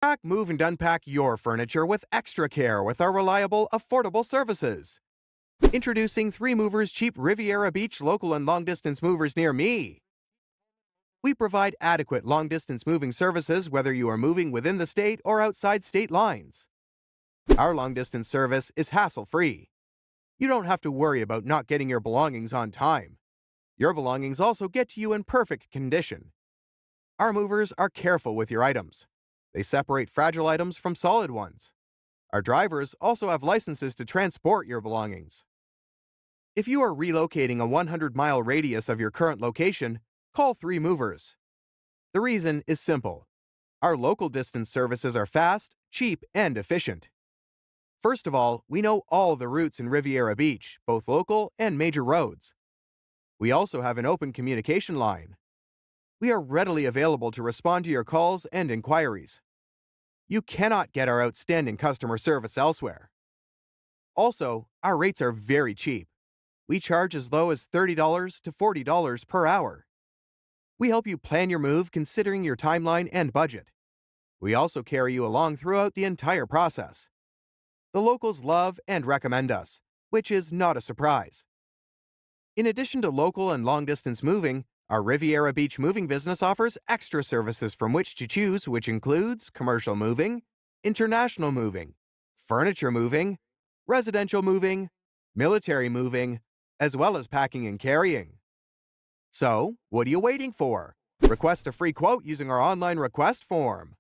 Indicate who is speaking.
Speaker 1: Pack, move, and unpack your furniture with extra care with our reliable, affordable services. Introducing 3 Movers Cheap Riviera Beach local and long-distance movers near me. We provide adequate long-distance moving services whether you are moving within the state or outside state lines. Our long-distance service is hassle-free. You don't have to worry about not getting your belongings on time. Your belongings also get to you in perfect condition. Our movers are careful with your items. They separate fragile items from solid ones. Our drivers also have licenses to transport your belongings. If you are relocating a 100-mile radius of your current location, call 3 Movers. The reason is simple. Our local distance services are fast, cheap, and efficient. First of all, we know all the routes in Riviera Beach, both local and major roads. We also have an open communication line. We are readily available to respond to your calls and inquiries. You cannot get our outstanding customer service elsewhere. Also, our rates are very cheap. We charge as low as $30 to $40 per hour. We help you plan your move considering your timeline and budget. We also carry you along throughout the entire process. The locals love and recommend us, which is not a surprise. In addition to local and long-distance moving, our Riviera Beach moving business offers extra services from which to choose, which includes commercial moving, international moving, furniture moving, residential moving, military moving, as well as packing and carrying. So, what are you waiting for? Request a free quote using our online request form.